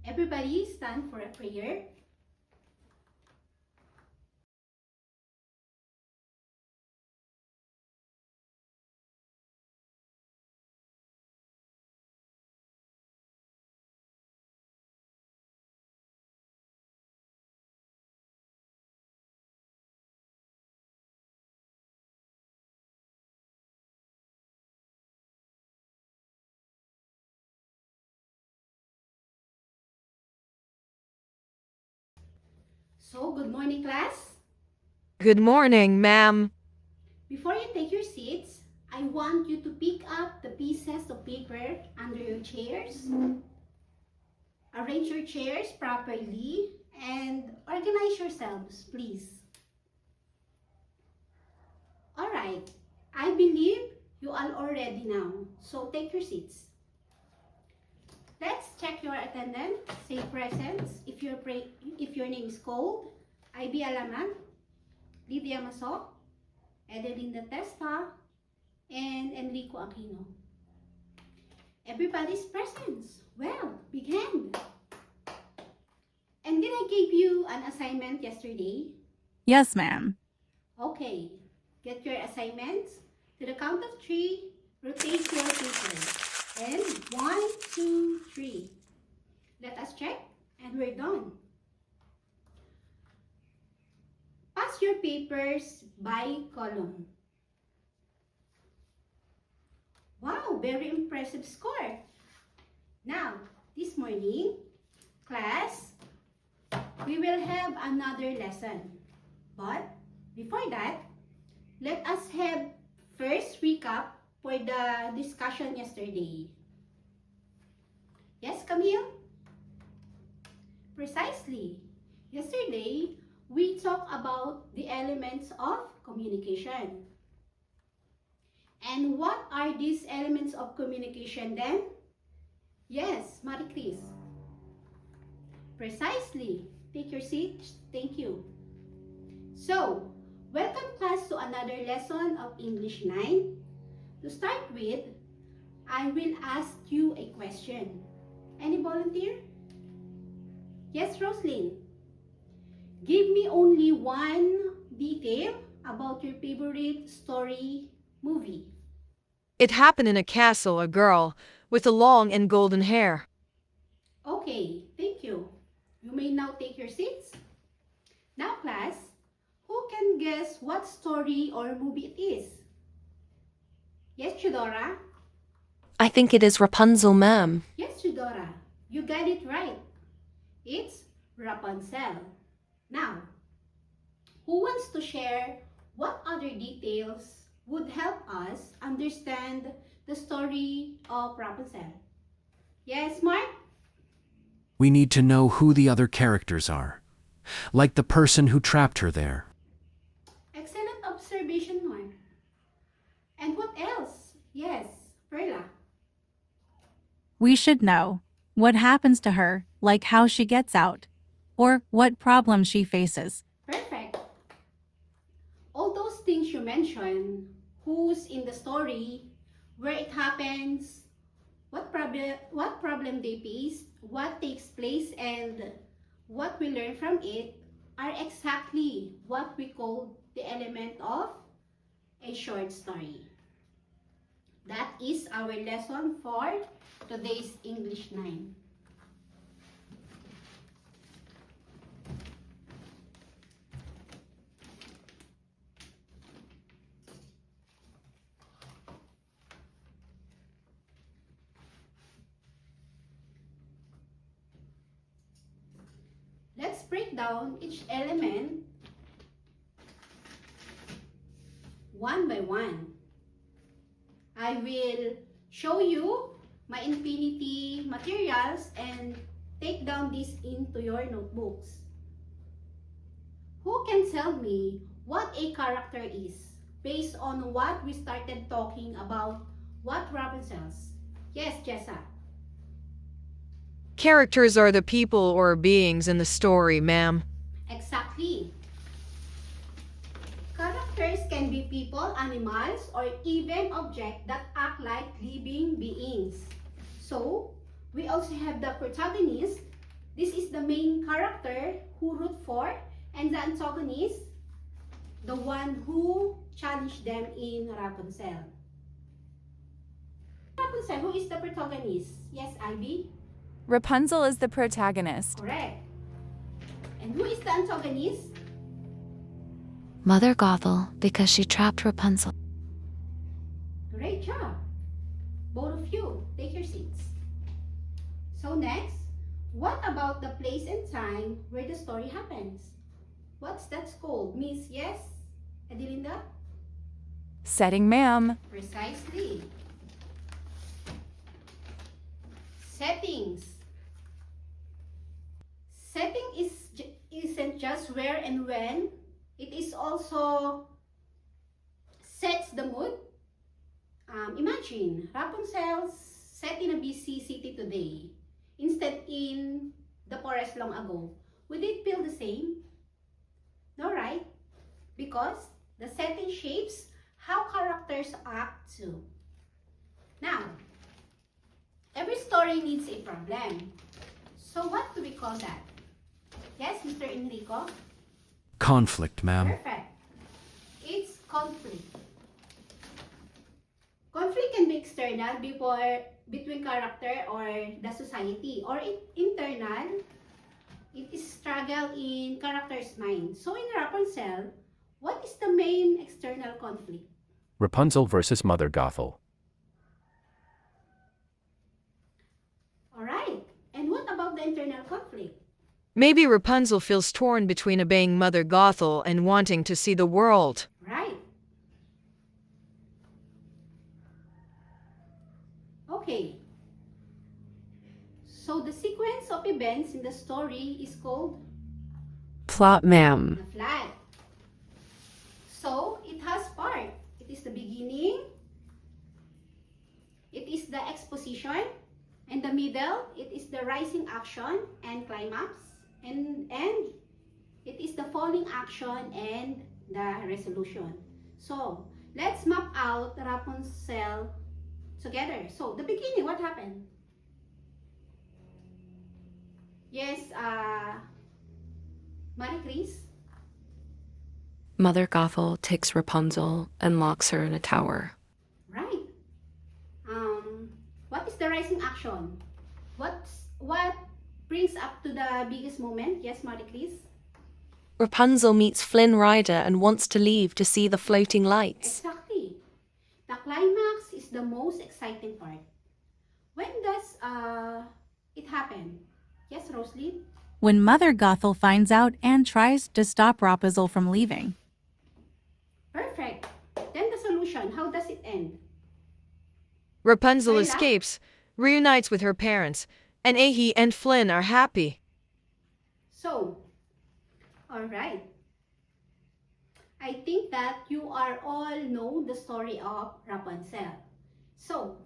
Everybody stand for a prayer. So, good morning, class. Good morning, ma'am. Before you take your seats, I want you to pick up the pieces of paper under your chairs. Arrange your chairs properly and organize yourselves, please. Alright, I believe you all are ready now, so take your seats. Let's check your attendance. Say presence if your name is called. Ivy Alaman, Lydia Masok, Edelinda Testa, and Enrico Aquino. Everybody's present. Well, big hand. And did I give you an assignment yesterday? Yes, ma'am. Okay, get your assignments. To the count of 3, rotate your paper. And 1, 2, 3. Let us check, and we're done. Pass your papers by column. Wow, very impressive score. Now, this morning, class, we will have another lesson. But before that, let us have first recap for the discussion yesterday. Yes, Camille? Precisely. Yesterday, we talked about the elements of communication. And what are these elements of communication then? Yes, Marie Chris. Precisely. Take your seats. Thank you. So, welcome class to another lesson of English 9. To start with, I will ask you a question. Any volunteer? Yes, Roslyn. Give me only one detail about your favorite story movie. It happened in a castle, a girl with a long and golden hair. Okay, thank you. You may now take your seats. Now, class, who can guess what story or movie it is? Yes, Chudora? I think it is Rapunzel, ma'am. Yes, Chudora. You got it right. It's Rapunzel. Now, who wants to share what other details would help us understand the story of Rapunzel? Yes, Mark? We need to know who the other characters are, like the person who trapped her there. Excellent observation, Mark. And what else? Yes, Perla. We should know what happens to her, like how she gets out, or what problems she faces. Perfect. All those things you mentioned, who's in the story, where it happens, what problem they face, what takes place, and what we learn from it are exactly what we call the element of a short story. That is our lesson for today's English 9. Let's break down each element one by one. I will show you my infinity materials and take down this into your notebooks. Who can tell me what a character is based on what we started talking about what Rapunzel's? Yes, Jessa. Characters are the people or beings in the story, ma'am. Exactly. Character Characters can be people, animals, or even objects that act like living beings. So, we also have the protagonist. This is the main character who root for, and the antagonist, the one who challenged them in Rapunzel. Rapunzel, who is the protagonist? Yes, Ivy? Rapunzel is the protagonist. Correct. And who is the antagonist? Mother Gothel, because she trapped Rapunzel. Great job. Both of you, take your seats. So next, what about the place and time where the story happens? What's that called? Miss, yes? Adelinda? Setting, ma'am. Precisely. Settings. Setting isn't just where and when. It is also sets the mood. Imagine Rapunzel set in a busy city today instead in the forest long ago. Would it feel the same? No, right? Because the setting shapes how characters act too. Now, every story needs a problem. So what do we call that? Yes, Mr. Enrico? Conflict, ma'am. Perfect. It's conflict. Conflict can be external between character or the society, or internal. It is struggle in character's mind. So in Rapunzel, what is the main external conflict? Rapunzel versus Mother Gothel. Alright. And what about the internal conflict? Maybe Rapunzel feels torn between obeying Mother Gothel and wanting to see the world. Right. Okay. So the sequence of events in the story is called Plot, ma'am. the flag. So it has part. It is the beginning. It is the exposition. And the middle, it is the rising action and climax. And it is the falling action and the resolution. So let's map out Rapunzel together. So the beginning, what happened? Yes, Marie Chris? Mother Gothel takes Rapunzel and locks her in a tower. Right. What is the rising action? What brings up to the biggest moment? Yes, Marie Chris? Rapunzel meets Flynn Rider and wants to leave to see the floating lights. Exactly. The climax is the most exciting part. When does it happen? Yes, Rosalie? When Mother Gothel finds out and tries to stop Rapunzel from leaving. Perfect. Then the solution, how does it end? Rapunzel Layla? escapes, reunites with her parents, and Ahi and Flynn are happy. So, alright. I think that you are all know the story of Rapunzel. So,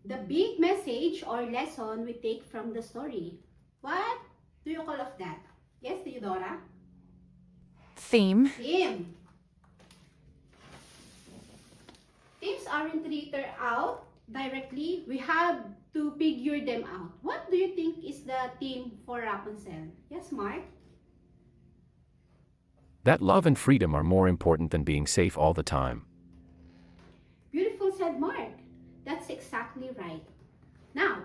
the big message or lesson we take from the story. What do you call of that? Yes, Theodora? Theme. Theme. Themes aren't written out directly. We have to figure them out. What do you think is the theme for Rapunzel? Yes, Mark? That love and freedom are more important than being safe all the time. Beautiful, said Mark. That's exactly right. Now,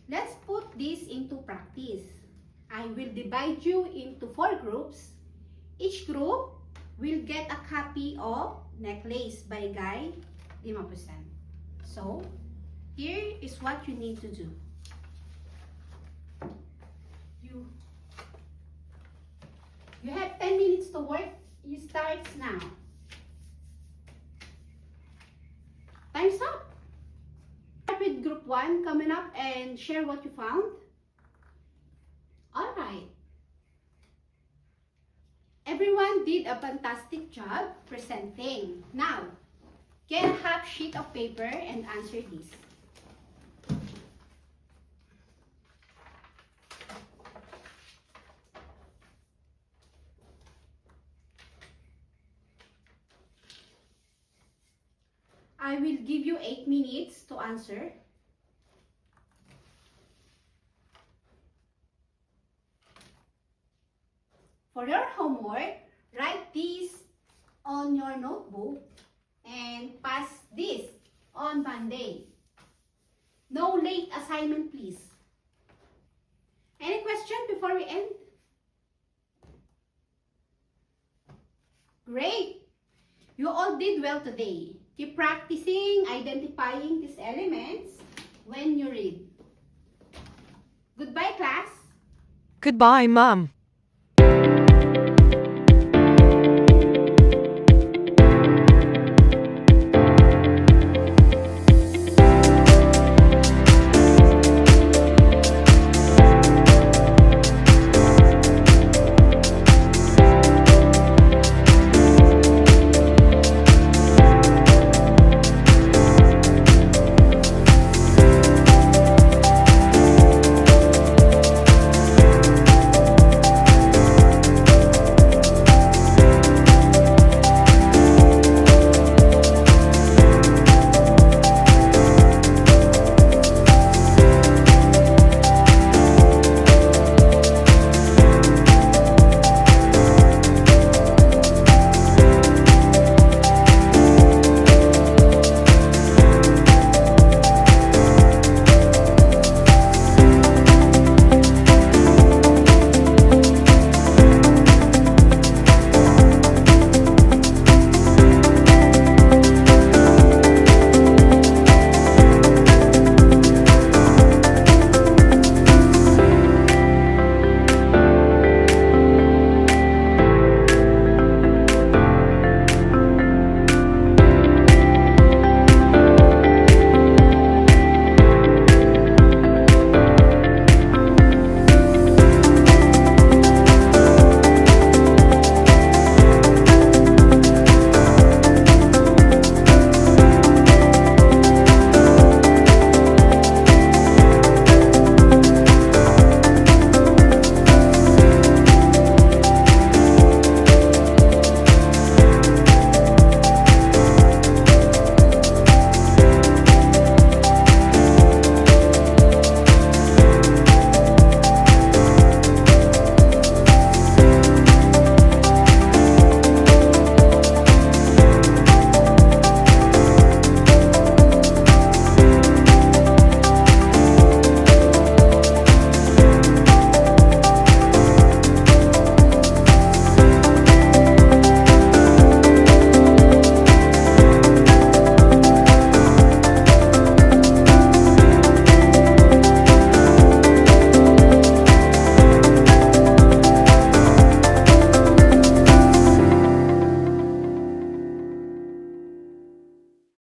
let's put this into practice. I will divide you into 4 groups. Each group will get a copy of Necklace by Guy Limapusan. So, here is what you need to do. You have 10 minutes to work. You start now. Time's up. Start with group 1 coming up and share what you found. Alright. Everyone did a fantastic job presenting. Now, get a half sheet of paper and answer this. I will give you 8 minutes to answer. For your homework, write this on your notebook and pass this on Monday. No late assignment, please. Any question before we end? Great! You all did well today. Keep practicing identifying these elements when you read. Goodbye, class. Goodbye, Mom.